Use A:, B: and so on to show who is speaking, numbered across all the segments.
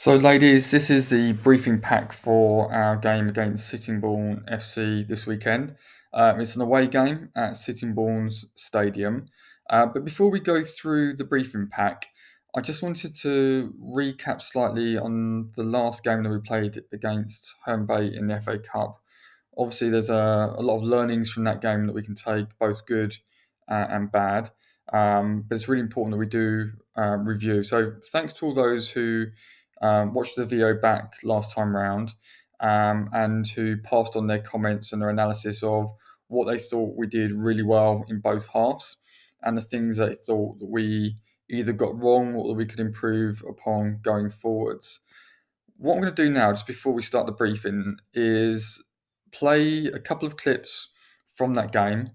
A: So, ladies, this is the briefing pack for our game against Sittingbourne FC this weekend. It's an away game at Sittingbourne's stadium. But before we go through the briefing pack, I just wanted to recap slightly on the last game that we played against Herne Bay in the FA Cup. Obviously, there's a lot of learnings from that game that we can take, both good and bad. But it's really important that we do review. So, thanks to all those who watched the video back last time round, and who passed on their comments and their analysis of what they thought we did really well in both halves and the things they thought that we either got wrong or that we could improve upon going forwards. What I'm going to do now, just before we start the briefing, is play a couple of clips from that game.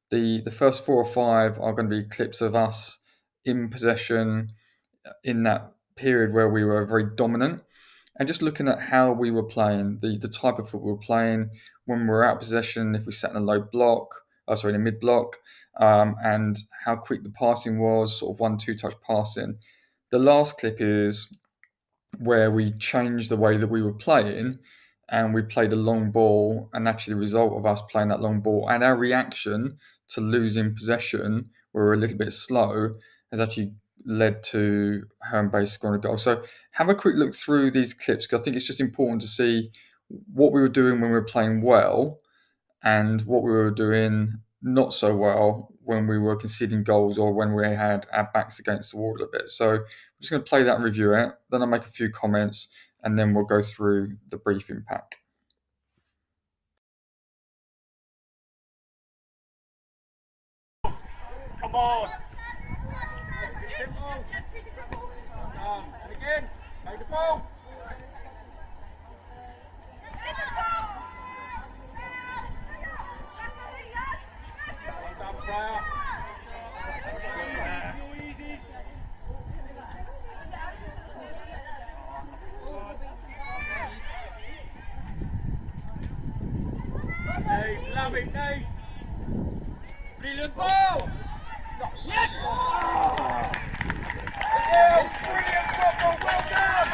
A: The first four or five are going to be clips of us in possession in that period where we were very dominant, and just looking at how we were playing, the type of football we were playing when we were out of possession, if we sat in a low block, in a mid block, and how quick the passing was, sort of 1-2 touch passing. The last clip is where we changed the way that we were playing and we played a long ball, and actually the result of us playing that long ball and our reaction to losing possession, where we're a little bit slow, has actually led to Herne Bay scoring a goal. So have a quick look through these clips, because I think it's just important to see what we were doing when we were playing well and what we were doing not so well when we were conceding goals or when we had our backs against the wall a bit. So I'm just going to play that and review it, then I'll make a few comments, and then we'll go through the briefing pack.
B: Come on! And again, take the ball! Well done, player. Nate, love it, Nate! Brilliant ball! Yes! Oh! Brilliant football, well done!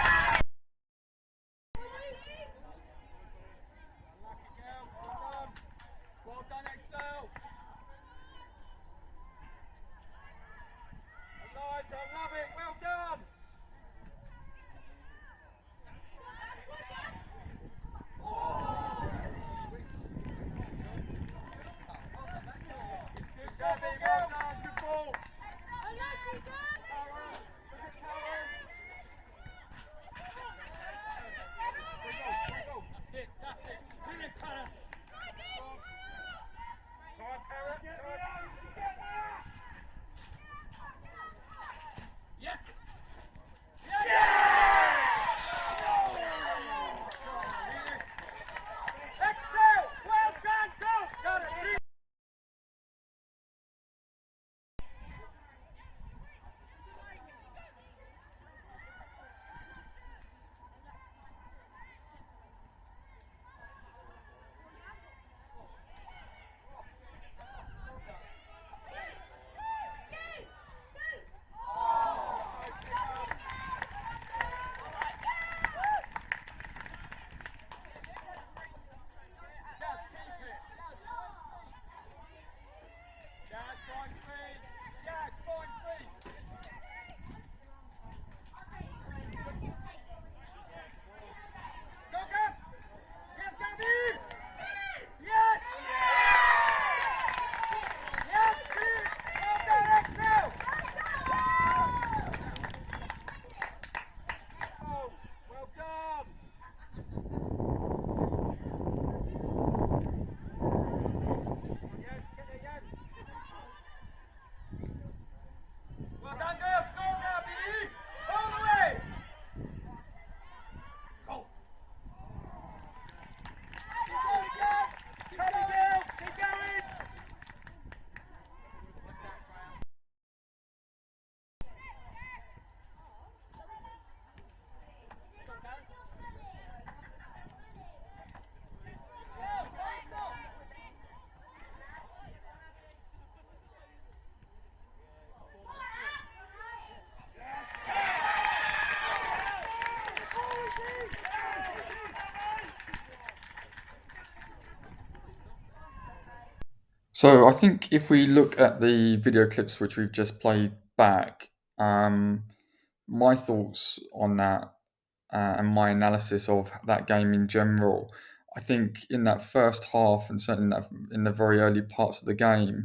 A: So I think if we look at the video clips which we've just played back, um, my thoughts on that and my analysis of that game in general, I think in that first half and certainly in the very early parts of the game,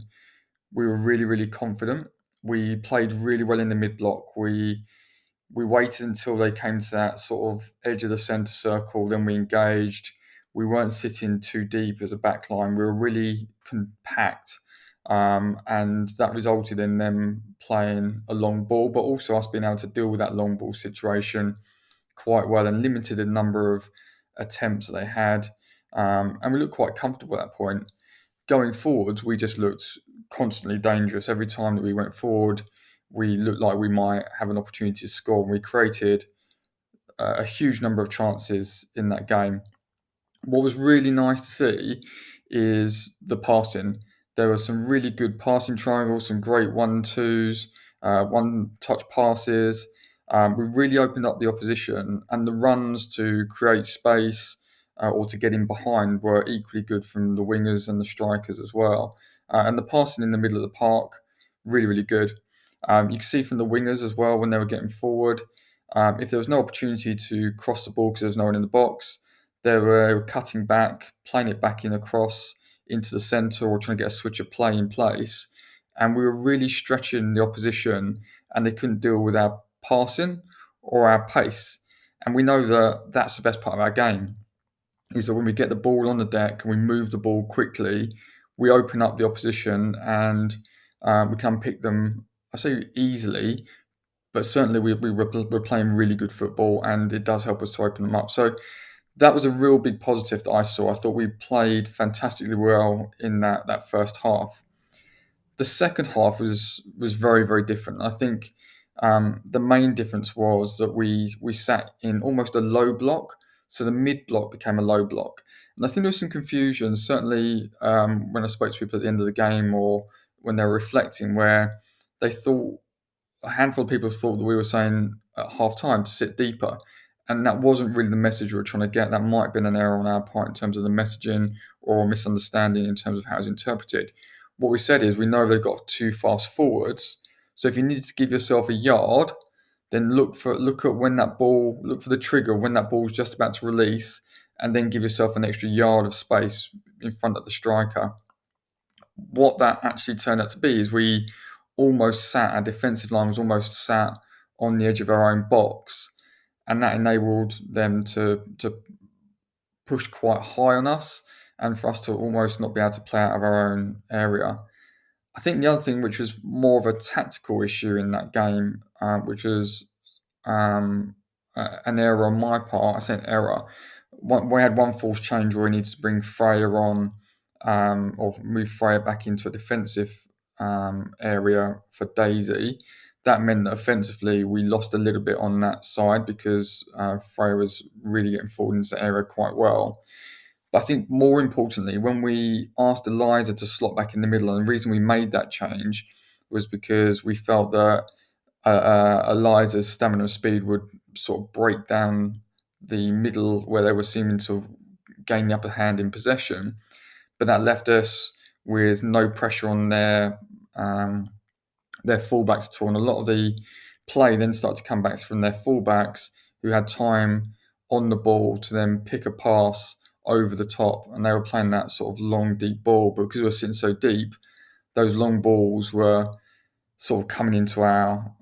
A: we were really, really confident. We played really well in the mid block. We waited until they came to that sort of edge of the centre circle, then we engaged. We weren't sitting too deep as a back line. We were really compact. And that resulted in them playing a long ball, but also us being able to deal with that long ball situation quite well and limited the number of attempts that they had. And we looked quite comfortable at that point. Going forward, we just looked constantly dangerous. Every time that we went forward, we looked like we might have an opportunity to score. And we created a huge number of chances in that game. What was really nice to see is the passing. There were some really good passing triangles, some great 1-2s, one-touch passes. We really opened up the opposition, and the runs to create space or to get in behind were equally good from the wingers and the strikers as well. And the passing in the middle of the park, really, really good. You can see from the wingers as well when they were getting forward. If there was no opportunity to cross the ball because there was no one in the box, they were cutting back, playing it back in across into the centre or trying to get a switch of play in place. And we were really stretching the opposition and they couldn't deal with our passing or our pace. And we know that that's the best part of our game is that when we get the ball on the deck and we move the ball quickly, we open up the opposition and we can pick them, I say easily, but certainly we're playing really good football and it does help us to open them up. So that was a real big positive that I saw. I thought we played fantastically well in that first half. The second half was very, very different. I think the main difference was that we sat in almost a low block, so the mid block became a low block, and I think there was some confusion. Certainly, when I spoke to people at the end of the game or when they were reflecting, where they thought a handful of people thought that we were saying at half time to sit deeper. And that wasn't really the message we were trying to get. That might have been an error on our part in terms of the messaging or a misunderstanding in terms of how it's interpreted. What we said is we know they've got too fast forwards. So if you need to give yourself a yard, then look at when that ball, look for the trigger when that ball's just about to release, and then give yourself an extra yard of space in front of the striker. What that actually turned out to be is we almost sat, our defensive line was almost sat on the edge of our own box, and that enabled them to push quite high on us and for us to almost not be able to play out of our own area. I think the other thing, which was more of a tactical issue in that game, which was an error on my part. I say an error. We had one forced change where we needed to bring Freya on or move Freya back into a defensive area for Daisy. That meant that offensively we lost a little bit on that side because Freya was really getting forward into the area quite well. But I think more importantly, when we asked Eliza to slot back in the middle, and the reason we made that change was because we felt that Eliza's stamina and speed would sort of break down the middle where they were seeming to gain the upper hand in possession. But that left us with no pressure on their fullbacks at all. And a lot of the play then started to come back from their fullbacks who had time on the ball to then pick a pass over the top. And they were playing that sort of long, deep ball. But because we were sitting so deep, those long balls were sort of coming into our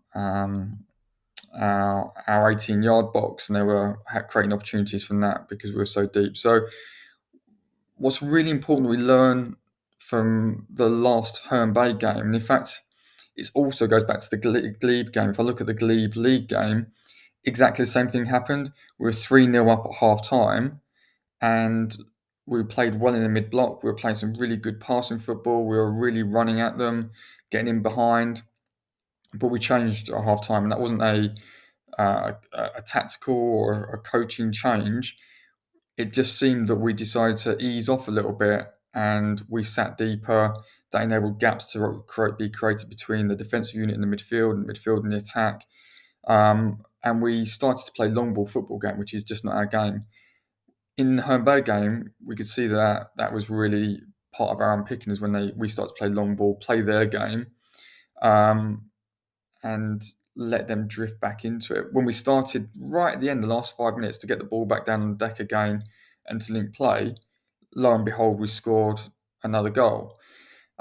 A: 18-yard box, and they were creating opportunities from that because we were so deep. So, what's really important we learn from the last Herne Bay game, and in fact, it also goes back to the Glebe game. If I look at the Glebe League game, exactly the same thing happened. We were 3-0 up at half time, and we played well in the mid block. We were playing some really good passing football. We were really running at them, getting in behind. But we changed at half time, and that wasn't a tactical or a coaching change. It just seemed that we decided to ease off a little bit and we sat deeper. That enabled gaps to be created between the defensive unit and the midfield and the attack. And we started to play long ball football game, which is just not our game. In the Herne Bay game, we could see that was really part of our unpicking is when we start to play long ball, play their game, um, and let them drift back into it. When we started right at the end, the last 5 minutes, to get the ball back down on the deck again and to link play, lo and behold, we scored another goal.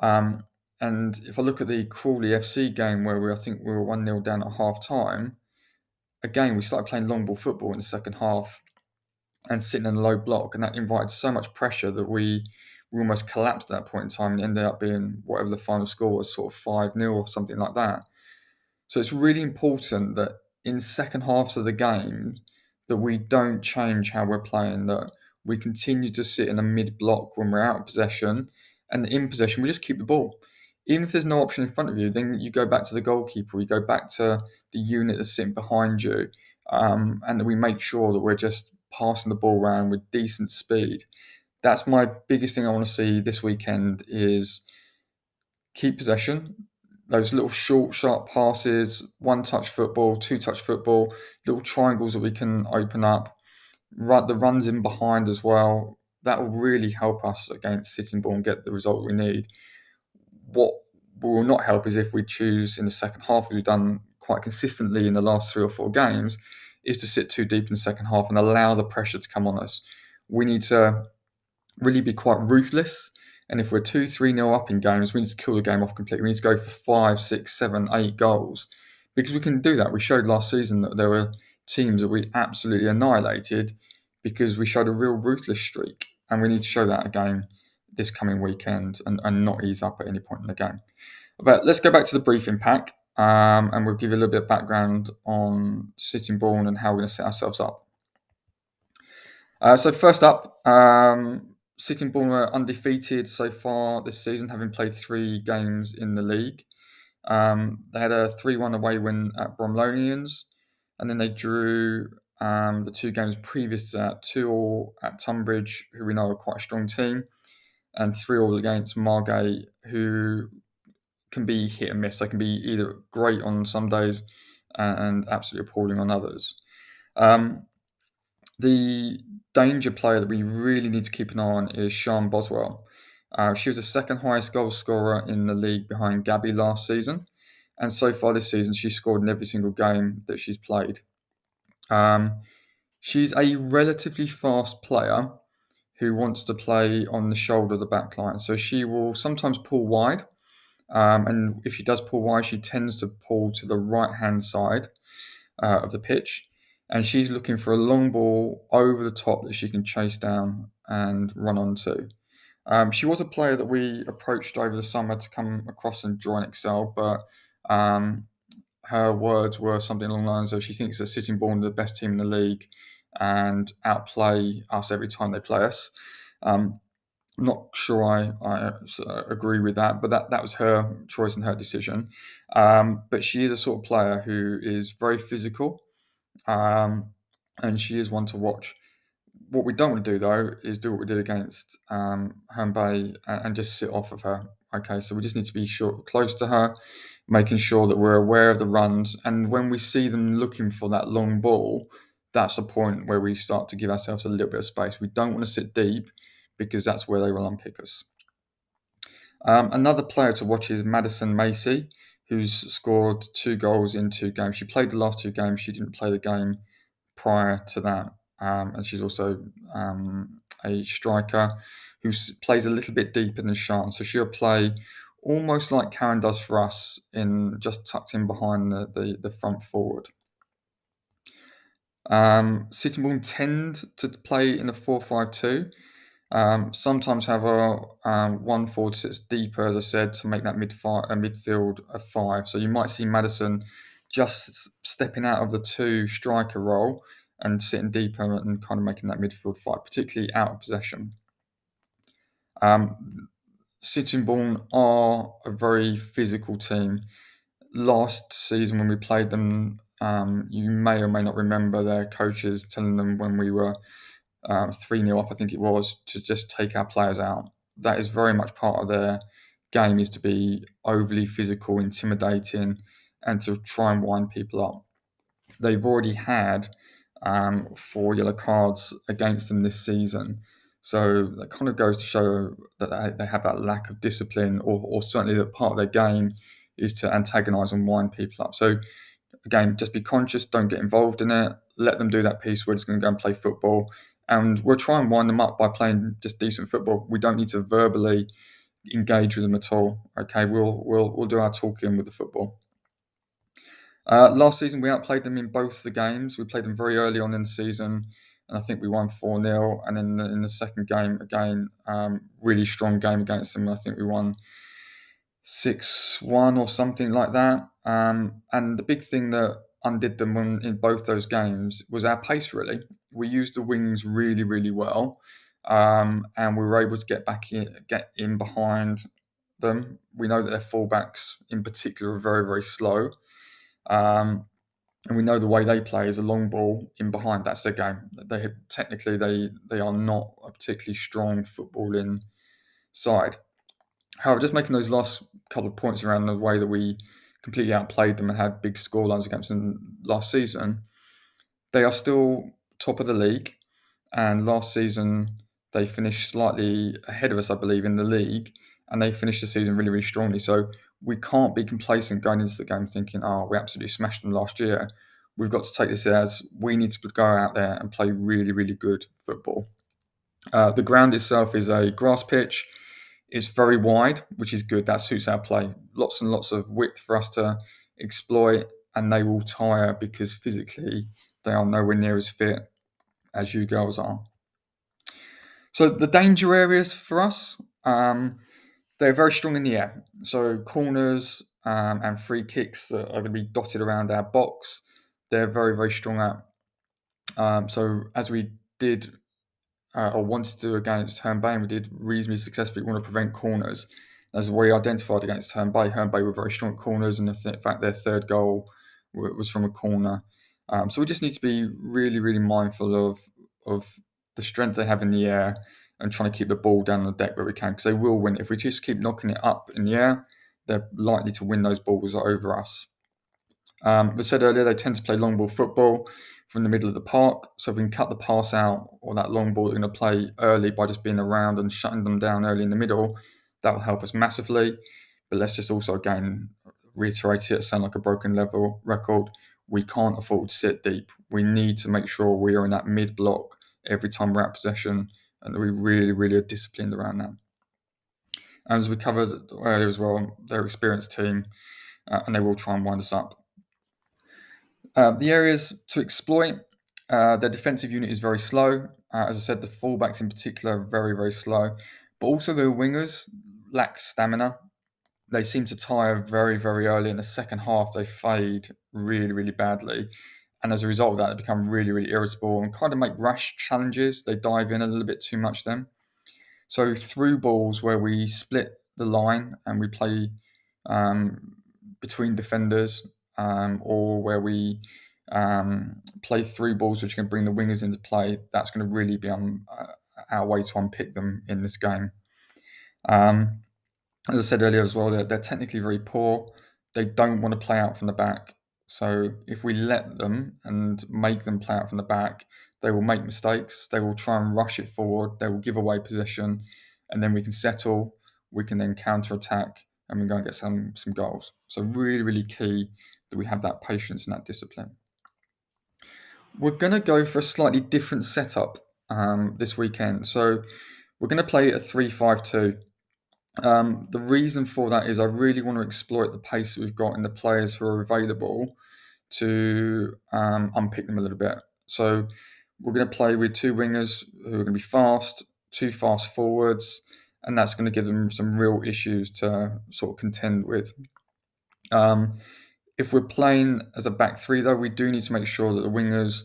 A: Um, and if I look at the Crawley FC game where I think we were 1-0 down at half time, again, we started playing long ball football in the second half and sitting in a low block, and that invited so much pressure that we almost collapsed at that point in time and ended up being whatever the final score was, sort of 5-0 or something like that. So it's really important that in second halves of the game that we don't change how we're playing, that we continue to sit in a mid block when we're out of possession, and in possession we just keep the ball. Even if there's no option in front of you, then you go back to the goalkeeper, you go back to the unit that's sitting behind you, and we make sure that we're just passing the ball around with decent speed. That's my biggest thing I want to see this weekend is keep possession. Those little short, sharp passes, one-touch football, two-touch football, little triangles that we can open up, the runs in behind as well. That will really help us against Sittingbourne get the result we need. What will not help is if we choose in the second half, as we've done quite consistently in the last 3 or 4 games, is to sit too deep in the second half and allow the pressure to come on us. We need to really be quite ruthless. And if we're 2-3-0 up in games, we need to kill the game off completely. We need to go for 5, 6, 7, 8 goals because we can do that. We showed last season that there were teams that we absolutely annihilated because we showed a real ruthless streak. And we need to show that again this coming weekend and not ease up at any point in the game. But let's go back to the briefing pack, and we'll give you a little bit of background on Sittingbourne and how we're going to set ourselves up. So first up, Sittingbourne were undefeated so far this season, having played 3 games in the league. They had a 3-1 away win at Bromlonians, and then they drew the 2 games previous to that, 2-2 at Tunbridge, who we know are quite a strong team, and 3-3 against Margate, who can be hit and miss. They can be either great on some days and absolutely appalling on others. The danger player that we really need to keep an eye on is Sian Boswell. She was the second highest goal scorer in the league behind Gabby last season. And so far this season, she's scored in every single game that she's played. She's a relatively fast player who wants to play on the shoulder of the back line. So she will sometimes pull wide. And if she does pull wide, she tends to pull to the right-hand side of the pitch. And she's looking for a long ball over the top that she can chase down and run onto. She was a player that we approached over the summer to come across and join Excel, but her words were something along the lines of she thinks that Sittingbourne are the best team in the league and outplay us every time they play us. Not sure I agree with that, but that was her choice and her decision. But she is a sort of player who is very physical, and she is one to watch. What we don't want to do, though, is do what we did against Herne Bay and just sit off of her. Okay, so we just need to be close to her, making sure that we're aware of the runs. And when we see them looking for that long ball, that's the point where we start to give ourselves a little bit of space. We don't want to sit deep because that's where they will unpick us. Another player to watch is Madison Macy, who's scored 2 goals in 2 games. She played the last 2 games. She didn't play the game prior to that. And she's also a striker who plays a little bit deeper than Sian. So she'll play almost like Karen does for us, in just tucked in behind the front forward. Sittingbourne tend to play in a 4-5-2. Sometimes have one forward sits deeper, as I said, to make that midfield a 5. So you might see Madison just stepping out of the 2 striker role and sitting deeper and kind of making that midfield 5, particularly out of possession. Sittingbourne are a very physical team. Last season when we played them, you may or may not remember their coaches telling them when we were 3-0 up, I think it was, to just take our players out. That is very much part of their game, is to be overly physical, intimidating, and to try and wind people up. They've already had 4 yellow cards against them this season. So that kind of goes to show that they have that lack of discipline, or certainly that part of their game is to antagonise and wind people up. So again, just be conscious, don't get involved in it. Let them do that piece. We're just going to go and play football, and we'll try and wind them up by playing just decent football. We don't need to verbally engage with them at all. Okay, we'll do our talking with the football. Last season, we outplayed them in both the games. We played them very early on in the season, and I think we won 4-0. And in the second game, again, really strong game against them. I think we won 6-1 or something like that. And the big thing that undid them in both those games was our pace, really. We used the wings really, really well, and we were able to get in behind them. We know that their fullbacks, in particular, are very, very slow. And we know the way they play is a long ball in behind. That's their game. They are not a particularly strong footballing side. However, just making those last couple of points around the way that we completely outplayed them and had big scorelines against them last season, they are still top of the league. And last season, they finished slightly ahead of us, I believe, in the league. And they finished the season really, really strongly. So we can't be complacent going into the game thinking, oh, we absolutely smashed them last year. We've got to take this as we need to go out there and play really, really good football. The ground itself is a grass pitch. It's very wide, which is good. That suits our play. Lots and lots of width for us to exploit, and they will tire because physically they are nowhere near as fit as you girls are. So the danger areas for us, they're very strong in the air. So corners and free kicks are going to be dotted around our box. They're very, very strong at. So as we did or wanted to do against Herne Bay, and we did reasonably successfully want to prevent corners. As we identified against Herne Bay were very strong at corners, and in fact their third goal was from a corner. So we just need to be really, really mindful of the strength they have in the air and trying to keep the ball down the deck where we can, because they will win. If we just keep knocking it up in the air, they're likely to win those balls over us. As I said earlier, they tend to play long ball football from the middle of the park. So if we can cut the pass out or that long ball they're going to play early by just being around and shutting them down early in the middle, that will help us massively. But let's just also, again, reiterate it, sound like a broken level record. We can't afford to sit deep. We need to make sure we are in that mid block every time we're at possession, and that we really, really are disciplined around that. And as we covered earlier as well, they're an experienced team, and they will try and wind us up. The areas to exploit, their defensive unit is very slow. As I said, the fullbacks in particular are very, very slow. But also the wingers lack stamina. They seem to tire very, very early. In the second half, they fade really, really badly. And as a result of that, they become really, really irritable and kind of make rash challenges. They dive in a little bit too much then. So through balls where we split the line and we play between defenders, or where we play through balls which can bring the wingers into play, that's going to really be our way to unpick them in this game. As I said earlier as well, they're technically very poor. They don't want to play out from the back. So if we let them and make them play out from the back, they will make mistakes. They will try and rush it forward. They will give away possession, and then we can settle. We can then counter attack, and we go and get some goals. So really, really key that we have that patience and that discipline. We're going to go for a slightly different setup this weekend. So we're going to play a 3-5-2. The reason for that is I really want to exploit the pace that we've got in the players who are available to unpick them a little bit. So we're going to play with two wingers who are going to be fast, two fast forwards, and that's going to give them some real issues to sort of contend with. If we're playing as a back three, though, we do need to make sure that the wingers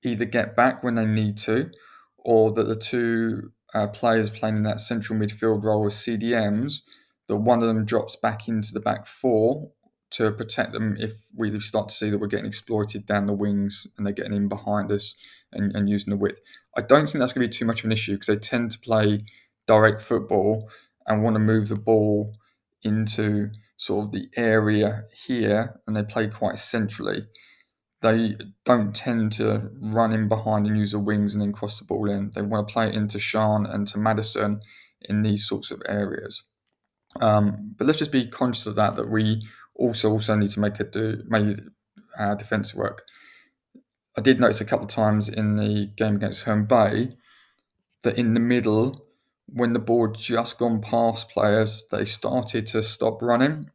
A: either get back when they need to, or that the two players playing in that central midfield role as CDMs, that one of them drops back into the back four to protect them if we start to see that we're getting exploited down the wings and they're getting in behind us and using the width. I don't think that's going to be too much of an issue, because they tend to play direct football and want to move the ball into sort of the area here, and they play quite centrally. they don't tend to run in behind and use the wings and then cross the ball in. They want to play it into Sean and to Madison in these sorts of areas. But let's just be conscious of that we also need to make defensive work. I did notice a couple of times in the game against Herne Bay that in the middle, when the ball had just gone past players, they started to stop running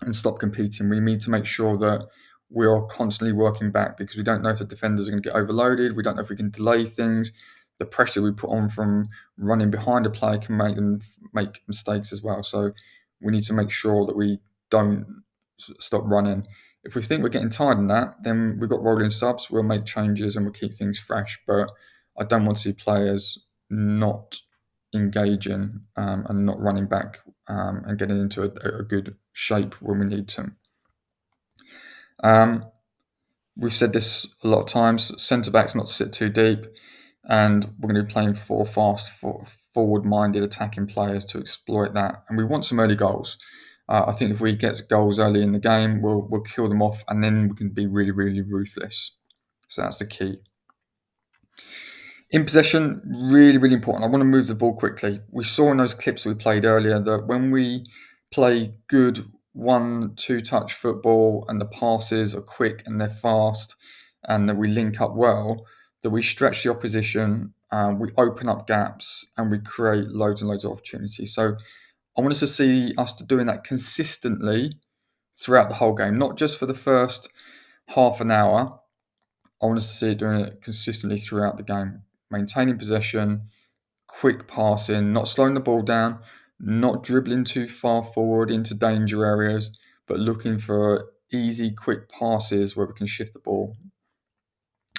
A: and stop competing. We need to make sure that we are constantly working back because we don't know if the defenders are going to get overloaded. We don't know if we can delay things. The pressure we put on from running behind a player can make them make mistakes as well. So we need to make sure that we don't stop running. If we think we're getting tired in that, then we've got rolling subs. We'll make changes and we'll keep things fresh. But I don't want to see players not engaging and not running back and getting into a good shape when we need to. We've said this a lot of times, centre-backs not to sit too deep, and we're going to be playing four fast, forward-minded attacking players to exploit that. And we want some early goals. I think if we get goals early in the game, we'll kill them off, and then we can be really, really ruthless. So that's the key. In possession, really, really important. I want to move the ball quickly. We saw in those clips we played earlier that when we play good 1-2 touch football and the passes are quick and they're fast and that we link up well, that we stretch the opposition, we open up gaps and we create loads and loads of opportunities. So I want us to see us doing that consistently throughout the whole game, not just for the first half an hour. I want us to see it doing it consistently throughout the game. Maintaining possession, quick passing, not slowing the ball down, not dribbling too far forward into danger areas, but looking for easy, quick passes where we can shift the ball.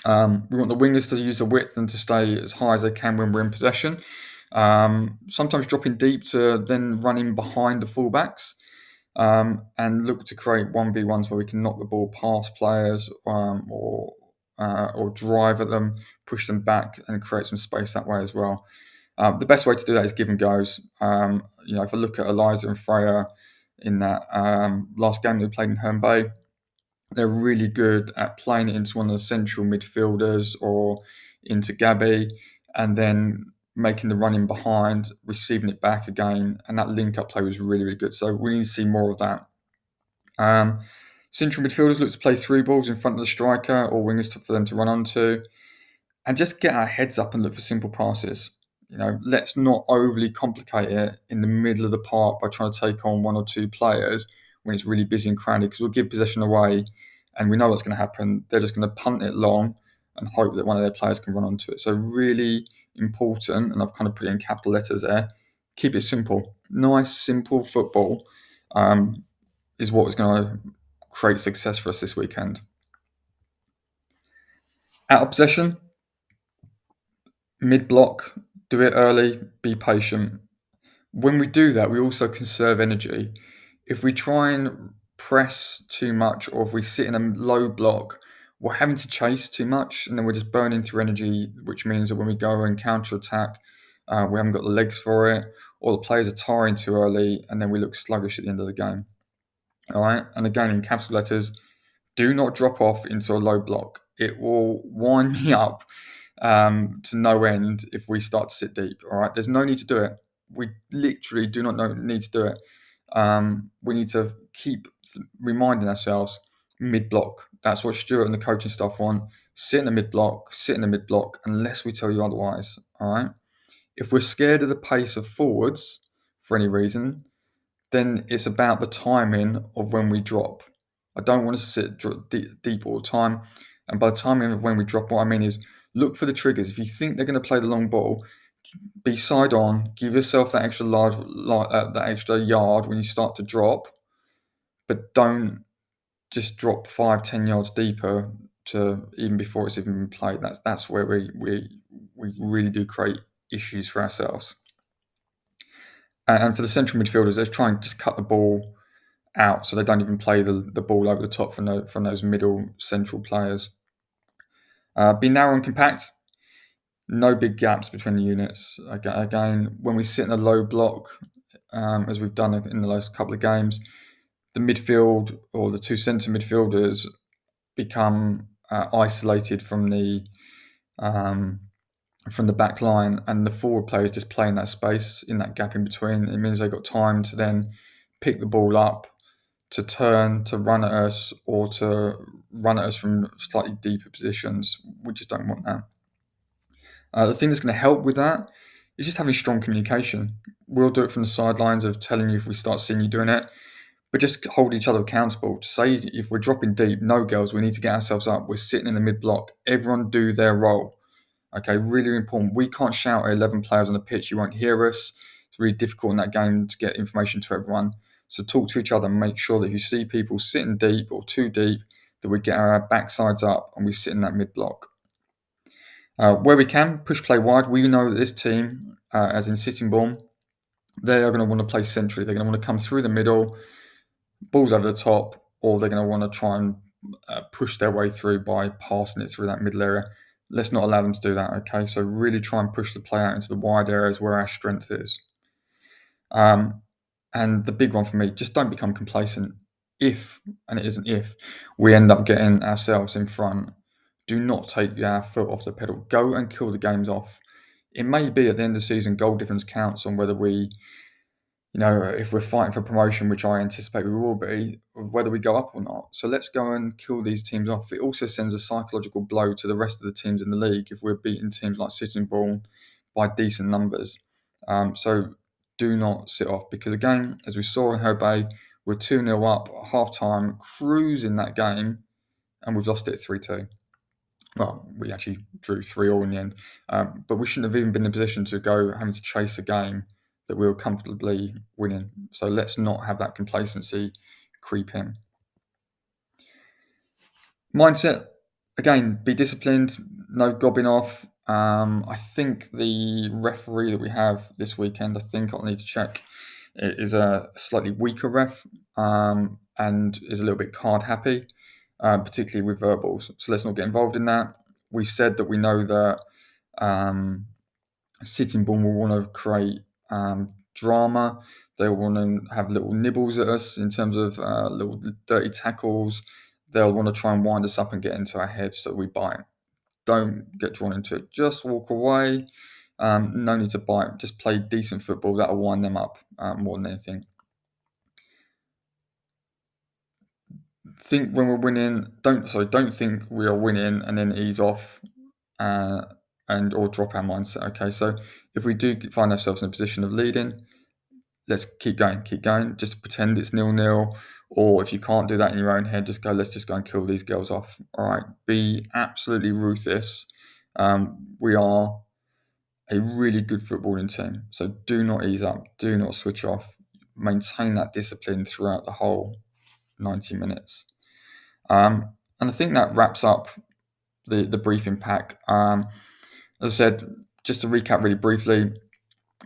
A: We want the wingers to use the width and to stay as high as they can when we're in possession. Sometimes dropping deep to then running behind the fullbacks and look to create 1v1s where we can knock the ball past players or drive at them, push them back, and create some space that way as well. The best way to do that is give and goes. If I look at Eliza and Freya in that last game they played in Herne Bay, they're really good at playing it into one of the central midfielders or into Gabby, and then making the run in behind, receiving it back again, and that link-up play was really, really good. So we need to see more of that. Central midfielders look to play through balls in front of the striker or wingers for them to run onto, and just get our heads up and look for simple passes. Let's not overly complicate it in the middle of the park by trying to take on one or two players when it's really busy and crowded, because we'll give possession away and we know what's going to happen. They're just going to punt it long and hope that one of their players can run onto it. So really important, and I've kind of put it in capital letters there, keep it simple. Nice, simple football is what is going to create success for us this weekend. Out of possession, mid-block, do it early, be patient. When we do that, we also conserve energy. If we try and press too much, or if we sit in a low block, we're having to chase too much, and then we're just burning through energy, which means that when we go and counter-attack, we haven't got the legs for it, or the players are tiring too early, and then we look sluggish at the end of the game. All right, and again, in capital letters, do not drop off into a low block. It will wind me up to no end if we start to sit deep. All right, there's no need to do it. We literally do not need to do it. We need to keep reminding ourselves mid block. That's what Stuart and the coaching staff want. Sit in the mid block, unless we tell you otherwise. All right. If we're scared of the pace of forwards for any reason, then it's about the timing of when we drop. I don't want to sit deep all the time. And by the timing of when we drop, what I mean is look for the triggers. If you think they're going to play the long ball, be side on, give yourself that extra yard when you start to drop, but don't just drop 5-10 yards deeper to even before it's even been played. That's where we really do create issues for ourselves. And for the central midfielders, they're trying to just cut the ball out so they don't even play the ball over the top from those middle central players. Be narrow and compact. No big gaps between the units. Again, when we sit in a low block, as we've done in the last couple of games, the midfield or the two centre midfielders become isolated um, from the back line, and the forward players just playing that space in that gap in between. It means they've got time to then pick the ball up, to turn, to run at us, or to run at us from slightly deeper positions. We just don't want that. The thing that's going to help with that is just having strong communication. We'll do it from the sidelines of telling you if we start seeing you doing it, but just hold each other accountable. To say if we're dropping deep, no girls, we need to get ourselves up. We're sitting in the mid block. Everyone do their role. Okay, really important. We can't shout at 11 players on the pitch. You won't hear us. It's really difficult in that game to get information to everyone. So talk to each other and make sure that if you see people sitting deep or too deep, that we get our backsides up and we sit in that mid block. Where we can, push play wide. We know that this team, as in Sittingbourne, they are going to want to play centrally. They're going to want to come through the middle, balls over the top, or they're going to want to try and push their way through by passing it through that middle area. Let's not allow them to do that, okay? So really try and push the play out into the wide areas where our strength is. And the big one for me, just don't become complacent. If, and it isn't if, we end up getting ourselves in front, do not take your foot off the pedal. Go and kill the games off. It may be at the end of the season, goal difference counts on whether we, if we're fighting for promotion, which I anticipate we will be, of whether we go up or not. So let's go and kill these teams off. It also sends a psychological blow to the rest of the teams in the league if we're beating teams like Sittingbourne by decent numbers. So do not sit off, because again, as we saw in Her Bay, we're 2-0 up at half time, cruising that game, and we've lost it 3-2. Well, we actually drew 3-3 in the end, but we shouldn't have even been in a position to go having to chase a game that we were comfortably winning. So let's not have that complacency creep in. Mindset, again, be disciplined, no gobbing off. I think the referee that we have this weekend, I think I'll need to check, is a slightly weaker ref, and is a little bit card happy, particularly with verbals. So let's not get involved in that. We said that we know that Sittingbourne will want to create drama. They'll want to have little nibbles at us in terms of little dirty tackles. They'll want to try and wind us up and get into our heads so we bite. Don't get drawn into it. Just walk away. No need to bite. Just play decent football. That'll wind them up more than anything. Think when we're winning. Don't think we are winning and then ease off and or drop our mindset. Okay, so if we do find ourselves in a position of leading, let's keep going. Just pretend it's 0-0, or if you can't do that in your own head, just go. Let's just go and kill these girls off. All right, be absolutely ruthless. We are a really good footballing team, so do not ease up. Do not switch off. Maintain that discipline throughout the whole 90 minutes. And I think that wraps up the briefing pack. As I said, just to recap really briefly,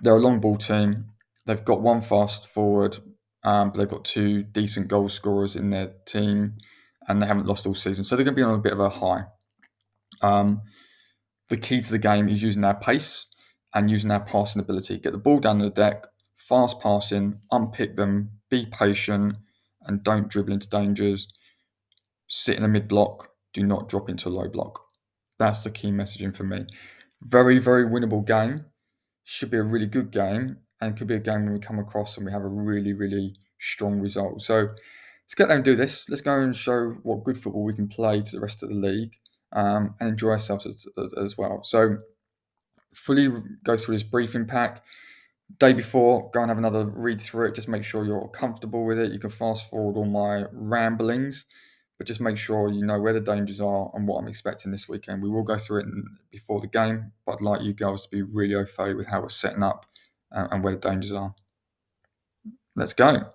A: they're a long ball team. They've got one fast forward, but they've got two decent goal scorers in their team, and they haven't lost all season. So they're going to be on a bit of a high. The key to the game is using our pace and using our passing ability. Get the ball down the deck, fast passing, unpick them, be patient, and don't dribble into dangers. Sit in a mid block. Do not drop into a low block. That's the key messaging for me. Very, very winnable game. Should be a really good game, and could be a game when we come across and we have a really, really strong result. So let's get there and do this. Let's go and show what good football we can play to the rest of the league, and enjoy ourselves as well. So fully go through this briefing pack. Day before, go and have another read through it. Just make sure you're comfortable with it. You can fast forward all my ramblings, but just make sure you know where the dangers are and what I'm expecting this weekend. We will go through it before the game, but I'd like you girls to be really au fait with how we're setting up and where the dangers are. Let's go.